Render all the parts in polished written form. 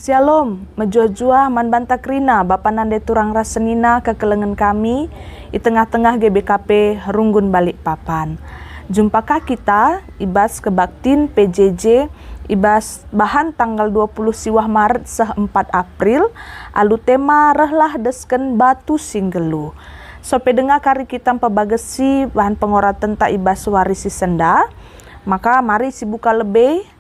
Shalom, menjua-jua man bantak rina Bapa nande turang rasenina kekelengan kami di tengah-tengah GBKP Runggun Balikpapan. Jumpakah kita ibas kebaktin PJJ ibas bahan tanggal 20 siwah Maret seh 4 April alu tema rehlah desken batu singgelu. Sope dengar kari kita pebagesi bahan pengoratan tak ibas warisi senda, maka mari si buka lebih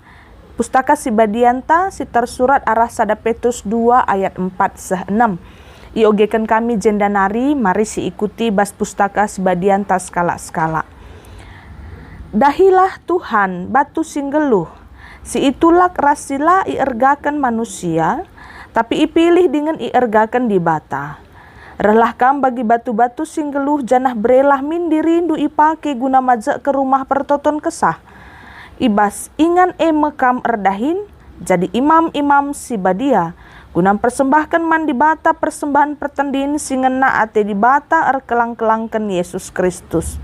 Pustaka si Badianta si tersurat arah sada Petrus 2 ayat 4 seh 6. Iogekan kami jendanari, mari si ikuti bas pustaka si Badianta skala-skala. Dahilah Tuhan batu singgeluh, si itulah rasila iergakan manusia, tapi ipilih dengan iergakan di bata. Relah kam bagi batu-batu singgeluh janah berelah min dirindu ipake guna majak ke rumah pertoton kesah. Ibas ingan mekam erdahin jadi imam-imam si badia guna persembahkan man di bata persembahan pertandin singena ate di bata erkelang-kelangkan Yesus Kristus.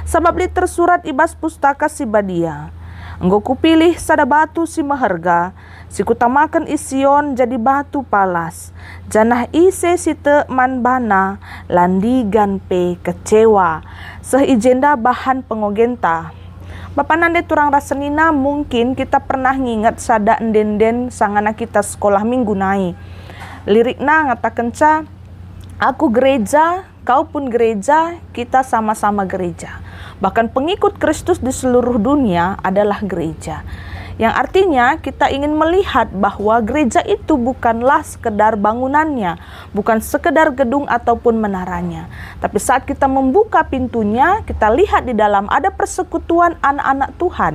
Sebab li tersurat ibas pustaka si badia, enggo kupilih sada batu si maharga, si kutamakan ision jadi batu palas, janah ise si te man bana landigan pe kecewa seh ijenda bahan pengogenta. Bapak nande turang rasenina mungkin kita pernah nginget sada enden-den sangana kita sekolah minggu nai. Lirikna ngatakan ca, aku gereja, kau pun gereja, kita sama-sama gereja. Bahkan pengikut Kristus di seluruh dunia adalah gereja. Yang artinya kita ingin melihat bahwa gereja itu bukanlah sekedar bangunannya, bukan sekedar gedung ataupun menaranya. Tapi saat kita membuka pintunya, kita lihat di dalam ada persekutuan anak-anak Tuhan.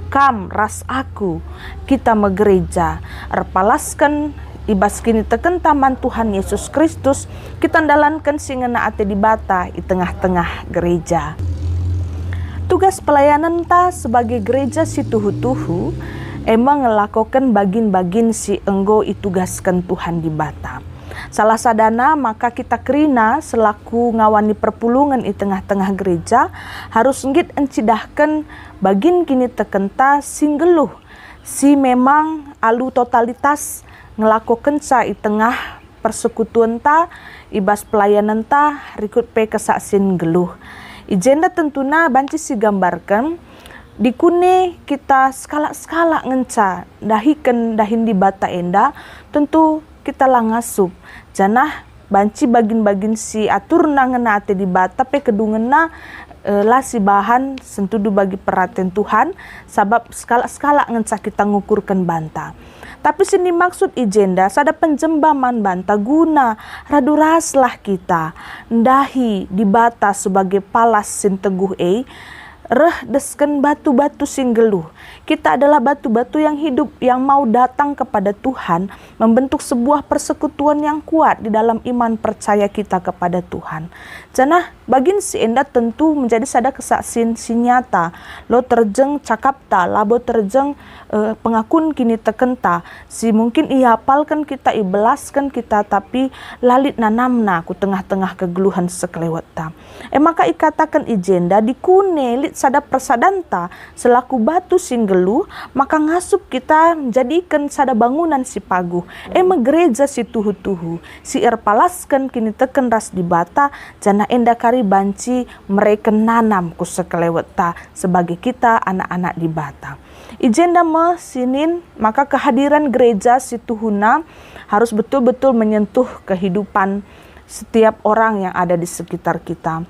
Kam ras aku, kita megereja, erpalaskan ibas kini teken taman Tuhan Yesus Kristus, kita ndalankan singena ate di bata di tengah-tengah gereja. Tugas pelayanan ta sebagai gereja si tuhu-tuhu emang ngelakukan bagin-bagin si enggo itugaskan Tuhan di bata. Salah sadana maka kita kerina selaku ngawani perpulungan di tengah-tengah gereja harus nggit encidahkan bagin kini tekenta singgeluh si memang alu totalitas ngelakukan sa di tengah persekutuan ta ibas pelayanan ta rikut pe kesaksin geluh. Ijenda tentuna banci si gambarkan dikune kita skala-skala ngenca dahin di bata enda tentu kita langasup janah banci bagin-bagin si atur nangena ate di bata pe kedungena lah si bahan sentudu bagi perhatian Tuhan sabab skala-skala ngenca kita ngukurkan banta. Tapi sini maksud ijenda sada penjembaman banta guna raduraslah kita ndahi di bata sebagai palas sin teguh reh desken batu-batu singgeluh. Kita adalah batu-batu yang hidup yang mau datang kepada Tuhan membentuk sebuah persekutuan yang kuat di dalam iman percaya kita kepada Tuhan. Janah bagin si enda tentu menjadi sada kesaksin si nyata lo terjeng cakap ta labo terjeng pengakun kini tekenta si mungkin ia hafalkan kita ibelaskan kita tapi lalit nanamna ku tengah-tengah kegeluhan sekelewat ta. Maka ikatakan ijenda dikune lit sada persadanta selaku batu singgelu maka ngasup kita menjadikan sada bangunan si paguh gereja si tuhu-tuhu si erpalaskan kini teken ras di bata jana enda kari banci mereka nanam ku sekelewat ta sebagai kita anak-anak di bata. Ijenda mesinin maka kehadiran gereja si tuhuna harus betul-betul menyentuh kehidupan setiap orang yang ada di sekitar kita.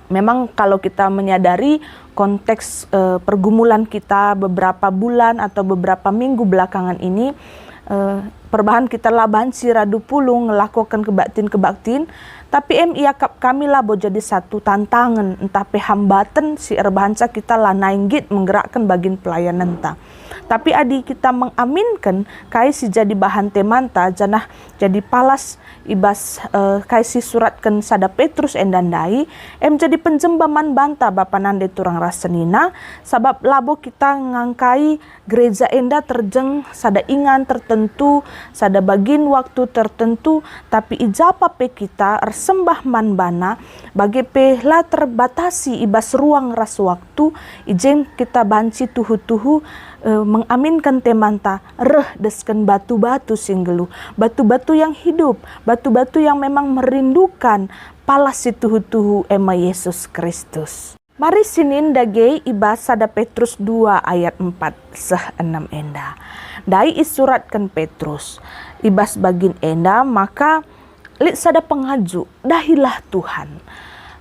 Memang kalau kita menyadari konteks pergumulan kita beberapa bulan atau beberapa minggu belakangan ini, perbahan kita lah banci radu pulung ngelakukan kebaktin, tapi iakap kami lah bo jadi satu tantangan entah pe hambatan si erbahanca kita lah nainggit menggerakkan bagin pelayanan ta. Tapi adi kita mengaminkan kai si jadi bahan temanta janah jadi palas ibas kai si suratkan sada Petrus endandai jadi penjembaman banta bapa nande turang rasenina sabab labo kita ngangkai gereja enda terjeng sada ingan tertentu sada bagin waktu tertentu, tapi ijapa pe kita sembah manbana bagi pe la terbatasi ibas ruang ras waktu ijen kita banci tuhu-tuhu mengaminkan temanta reh desken batu-batu singgelu, batu-batu yang hidup, batu-batu yang memang merindukan palas tuhu-tuhu ema Yesus Kristus. Mari sinin dage ibas sada Petrus 2 ayat 4 6 enda. Dai isuratkan Petrus ibas bagin enda maka lit sada pengaju dahilah Tuhan.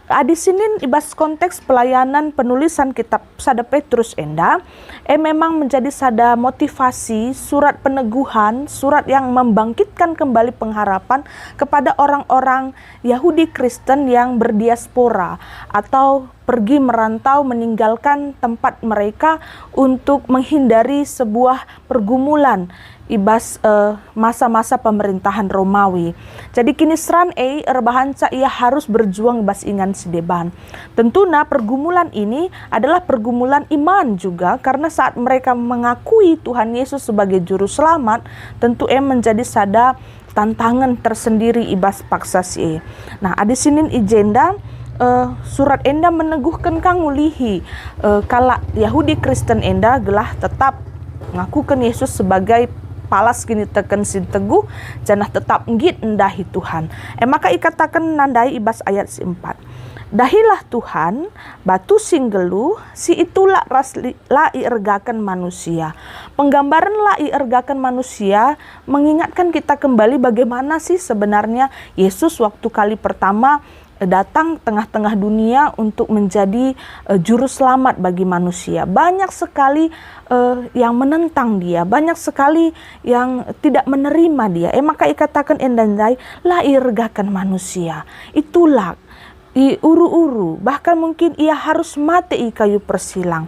Di sini ibas konteks pelayanan penulisan kitab sada Petrus enda memang menjadi sada motivasi, surat peneguhan, surat yang membangkitkan kembali pengharapan kepada orang-orang Yahudi Kristen yang berdiaspora atau pergi merantau meninggalkan tempat mereka untuk menghindari sebuah pergumulan ibas masa-masa pemerintahan Romawi. Jadi kini seran erbahanca ia harus berjuang ibas ingan sedeban. Tentunya pergumulan ini adalah pergumulan iman juga, karena saat mereka mengakui Tuhan Yesus sebagai juru selamat, tentu menjadi sada tantangan tersendiri ibas paksa si. Nah, di sini ijenda surat enda meneguhkan kang ulihi kala Yahudi Kristen enda gelah tetap mengakukan Yesus sebagai palas kini teken sin teguh janah tetap nggit endahi Tuhan. Maka ikatakan nandai ibas ayat si 4. Dahilah Tuhan batu singgelu si itulah ras la iergakan manusia. Penggambaran la iergakan manusia mengingatkan kita kembali bagaimana sih sebenarnya Yesus waktu kali pertama datang tengah-tengah dunia untuk menjadi juru selamat bagi manusia. Banyak sekali yang menentang dia, banyak sekali yang tidak menerima dia. Maka ikatakan endandai la irgakan manusia. Itulah uru-uru, bahkan mungkin ia harus mati i kayu persilang.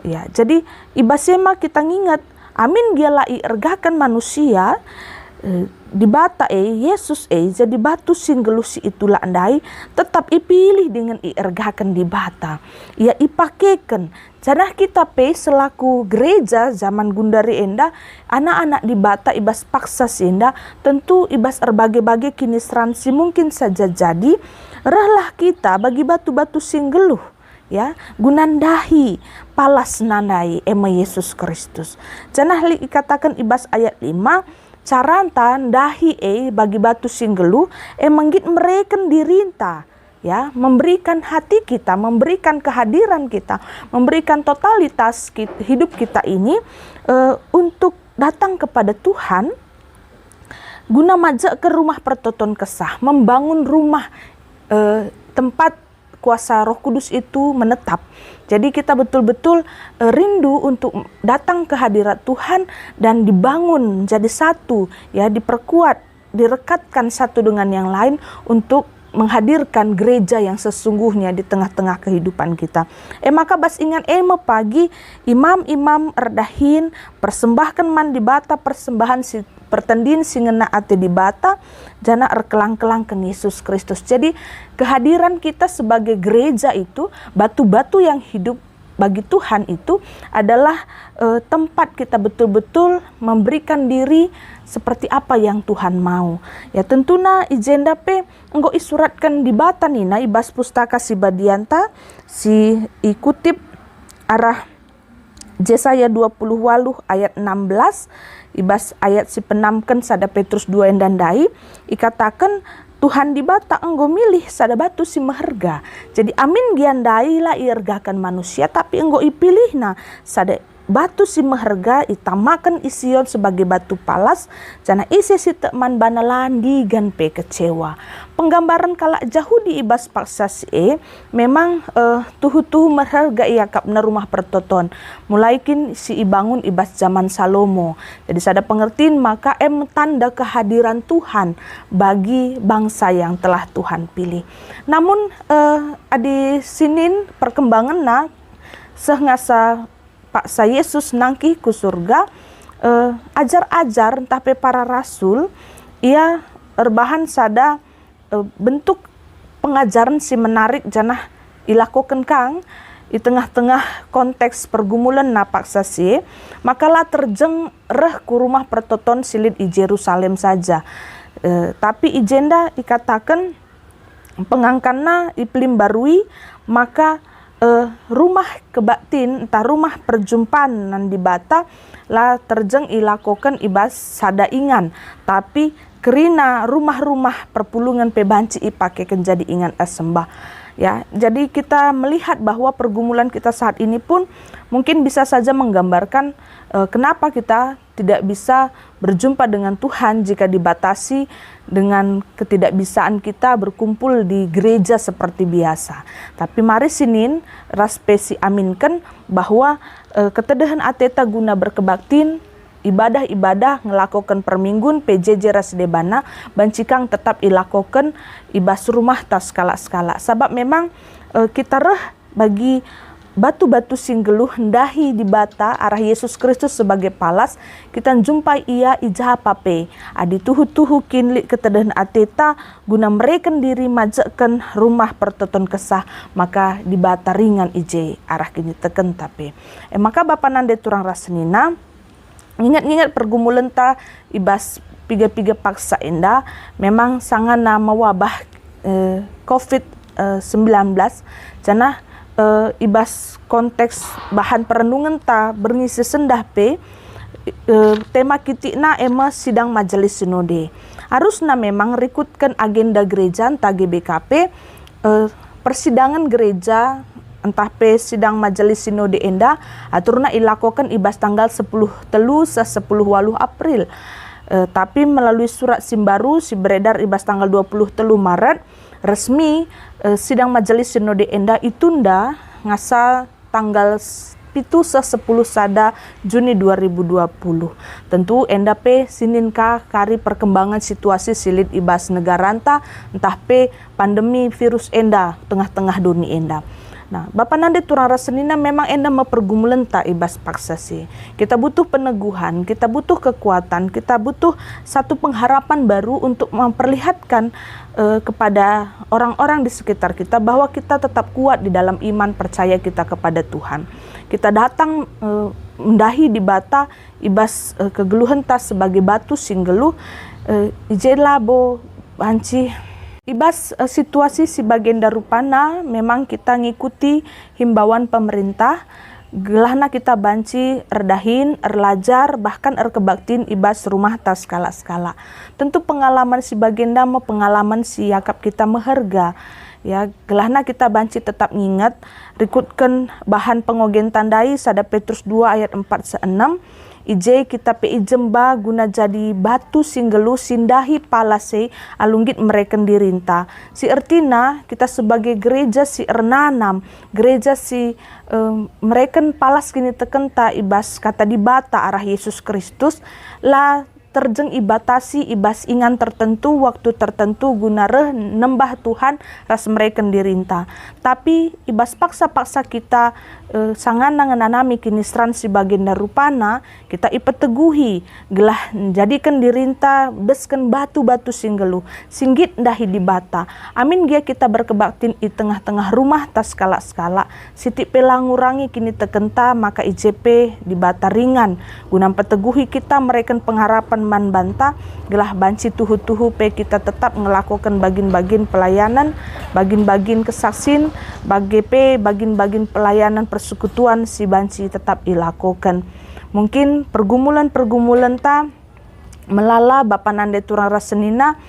Ya, jadi ibasema kita ngingat, amin dia la irgakan manusia. Di bata Yesus jadi batu singgelu si itulah andai tetap ipilih dengan iergakan di bata ia ipakekan. Janah kita selaku gereja zaman gundari enda anak-anak di bata ibas paksa enda tentu ibas erbage-bage kini seransi mungkin saja jadi rahlah kita bagi batu-batu singgeluh ya gunandahi palas nandai ema Yesus Kristus. Janah li ikatakan ibas ayat 5 carantan dahi bagi batu singgelu menggit mereken dirinta ya, memberikan hati kita, memberikan kehadiran kita, memberikan totalitas hidup kita ini untuk datang kepada Tuhan guna majak ke rumah pertoton kesah, membangun rumah tempat kuasa Roh Kudus itu menetap. Jadi kita betul-betul rindu untuk datang ke hadirat Tuhan dan dibangun jadi satu, ya, diperkuat, direkatkan satu dengan yang lain untuk menghadirkan gereja yang sesungguhnya di tengah-tengah kehidupan kita. Maka bas ingat pagi imam-imam erdahin persembahkan man di bata persembahan si pertandin singena ate di bata jana erkelang-kelang ke Yesus Kristus. Jadi kehadiran kita sebagai gereja itu batu-batu yang hidup bagi Tuhan itu adalah tempat kita betul-betul memberikan diri seperti apa yang Tuhan mau. Ya tentunya ijenda enggo isuratkan di bata nina ibas pustaka si Badianta si ikutip arah Yesaya 28 ayat 16 ibas ayat si penamkan sada Petrus 2 endandai ikatakan Tuhan di bata enggo milih sada batu si meherga. Jadi amin giandai lah iergakan manusia tapi enggo ipilih na sada batu si meherga itamakan ision sebagai batu palas jana isi si tekman bana landi gan pe kecewa. Penggambaran kala jauh di ibas paksa si memang tuhu-tuhu meherga ia kapna rumah pertoton mulai kin si ibangun ibas zaman Salomo. Jadi sada pengertiin maka tanda kehadiran Tuhan bagi bangsa yang telah Tuhan pilih. Namun di sini perkembangan sehingga Paksa Yesus nangki ku surga ajar-ajar entah para rasul ia erbahan sada bentuk pengajaran si menarik janah ilakukan kang di tengah-tengah konteks pergumulan napak sasi, makalah terjeng reh ku rumah pertoton silit i Jerusalem saja. Tapi ijenda dikatakan pengangkana iplim barui, maka rumah kebaktin, entah rumah perjumpaan nan di bata lah terjeng ilakokan ibas sada ingan, tapi kerina rumah-rumah perpulungan pebanci ipakekan jadi ingan sembah. Ya, jadi kita melihat bahwa pergumulan kita saat ini pun mungkin bisa saja menggambarkan kenapa kita tidak bisa berjumpa dengan Tuhan jika dibatasi dengan ketidakbisaan kita berkumpul di gereja seperti biasa. Tapi mari sinin raspesi aminkan bahwa ketedahan ateta guna berkebaktin, ibadah-ibadah ngelakukan perminggun PJJ Rasdebana bancikang tetap ilakokan ibas rumah tas skala-skala. Sebab memang kita reh bagi batu-batu singgeluh hendahi di bata arah Yesus Kristus sebagai palas, kita jumpai ia ijah pape adi tuhu-tuhu kinlik ketedahan ateta guna mereken diri majekan rumah pertoton kesah, maka di bata ringan ije arah kini teken tapi maka Bapak nande turang rasenina ingat-ingat pergumulan ta ibas piga-piga paksa indah memang sangat nama wabah COVID-19 jana ibas konteks bahan perenungan ta berngisi sendah tema kitikna ema sidang majelis sinode harusna memang rikutkan agenda gereja entah GBKP persidangan gereja entah sidang majelis sinode enda aturna ilakokan ibas tanggal 10 telu sa 10 waluh April. Tapi melalui surat simbaru si beredar ibas tanggal 20 telu Maret resmi sidang majelis sinode enda itunda ngasa tanggal pitu sa 10 sada Juni 2020. Tentu enda sininka kari perkembangan situasi silit ibas negara entah pandemi virus enda tengah-tengah dunia enda. Nah, Bapak nande turang rasenina memang enda mempergumulan ta ibas paksasi. Kita butuh peneguhan, kita butuh kekuatan, kita butuh satu pengharapan baru untuk memperlihatkan kepada orang-orang di sekitar kita bahwa kita tetap kuat di dalam iman percaya kita kepada Tuhan. Kita datang mendahi di bata ibas kegeluhan ta sebagai batu singgeluh ijela bo banci ibas situasi si bagian darupana memang kita ngikuti himbauan pemerintah gelahna kita banci erdahin, erlajar, bahkan erkebaktin ibas rumah tas skala-skala. Tentu pengalaman si bagenda mau pengalaman si yakap kita meherga. Ya, gelahna kita banci tetap ngingat rikutkan bahan pengogen tandai sada Petrus 2 ayat 4 se 6 ije kita jemba guna jadi batu singgeluh sindahi palase alunggit mereken dirinta. Si ertina kita sebagai gereja si ernanam, gereja si mereken palas kini tekenta ibas kata di bata arah Yesus Kristus lah terjeng ibatasi ibas ingan tertentu waktu tertentu guna reh nembah Tuhan ras mereken dirinta. Tapi ibas paksa-paksa kita sangan nangananami kini seran si baginda rupana kita ipeteguhi gelah jadikan dirinta besken batu-batu singgeluh singgit dahi di bata. Amin gia kita berkebaktin di tengah-tengah rumah tas skala-skala siti pelangurangi kini tekenta maka IJP di bata ringan guna peteguhi kita mereken pengharapan man banta gelah banci tuhu-tuhu kita tetap ngelakukan bagin-bagin pelayanan bagin-bagin kesaksin bagin-bagin pelayanan persekutuan si banci tetap dilakukan. Mungkin pergumulan-pergumulan ta melala Bapak nande turang rasenina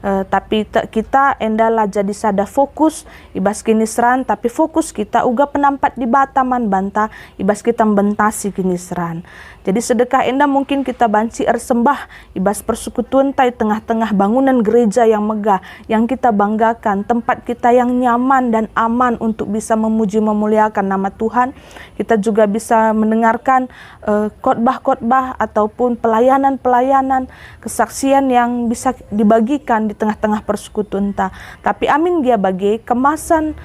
tapi kita endalah jadi sada fokus ibas kini seran tapi fokus kita uga penampat di bataman banta ibas kita membentasi kini seran. Jadi sedekah enda mungkin kita banci ersembah ibas persekutuan tai tengah-tengah bangunan gereja yang megah yang kita banggakan, tempat kita yang nyaman dan aman untuk bisa memuji memuliakan nama Tuhan. Kita juga bisa mendengarkan khotbah-khotbah ataupun pelayanan-pelayanan kesaksian yang bisa dibagikan di tengah-tengah persekutuan ta. Tapi amin dia bagi kemasan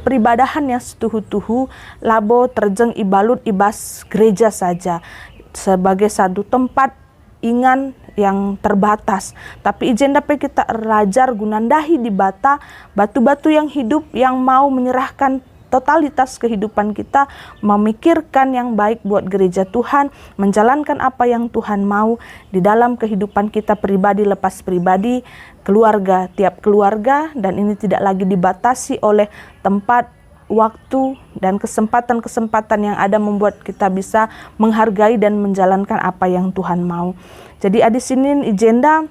peribadahan yang setuhu-tuhu labo terjeng ibalut ibas gereja saja sebagai satu tempat ingan yang terbatas. Tapi ijen dapat kita rajar gunandahi di bata batu-batu yang hidup yang mau menyerahkan totalitas kehidupan kita memikirkan yang baik buat gereja Tuhan, menjalankan apa yang Tuhan mau di dalam kehidupan kita pribadi lepas pribadi, keluarga tiap keluarga, dan ini tidak lagi dibatasi oleh tempat, waktu, dan kesempatan-kesempatan yang ada membuat kita bisa menghargai dan menjalankan apa yang Tuhan mau. Jadi di sini agenda,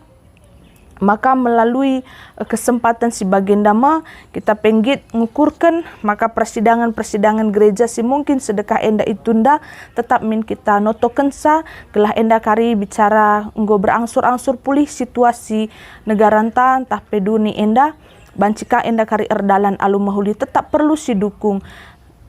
maka melalui kesempatan si bagenda kita penggit ngukurkan maka persidangan gereja si mungkin sedekah enda itunda tetap min kita notoken sa gelah enda kari bicara nggo berangsur-angsur pulih situasi negara entah peduni enda bancika enda kari erdalan alu mahuli tetap perlu si dukung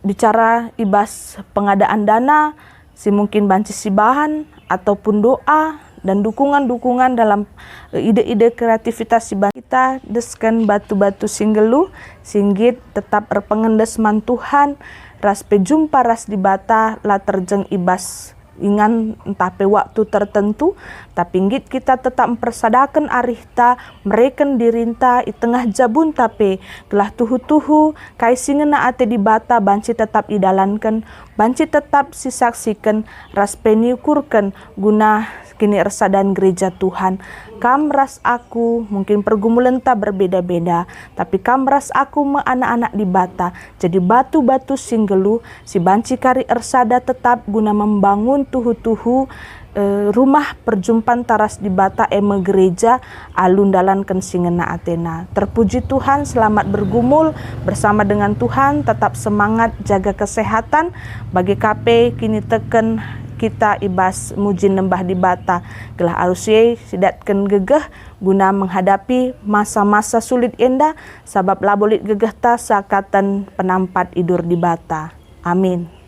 bicara ibas pengadaan dana si mungkin banci si bahan ataupun doa dan dukungan-dukungan dalam ide-ide kreativitas si kita deskan batu-batu singgelu singgit tetap erpengendes man Tuhan ras pejumpa ras di bata la terjeng ibas ingan entah pe waktu tertentu tapi inggit kita tetap mempersadakan arihta mereken dirinta i tengah jabun tapi gelah tuhu-tuhu kai singena ate di bata banci tetap idalankan banci tetap sisaksikan ras peniukurkan guna kini ersadan gereja Tuhan. Kam ras aku mungkin pergumulan tak berbeda-beda, tapi kam ras aku me anak-anak di bata. Jadi batu-batu singgelu si banci kari ersada tetap guna membangun tuhu-tuhu rumah perjumpaan taras di bata eme gereja alun dalankan singena Athena. Terpuji Tuhan, selamat bergumul bersama dengan Tuhan, tetap semangat jaga kesehatan bagi KP kini teken kita ibas muji nembah di bata gelah arusie sidatkan gegeh guna menghadapi masa-masa sulit enda sabab labolit gegeh ta sakatan penampat idur di bata. Amin.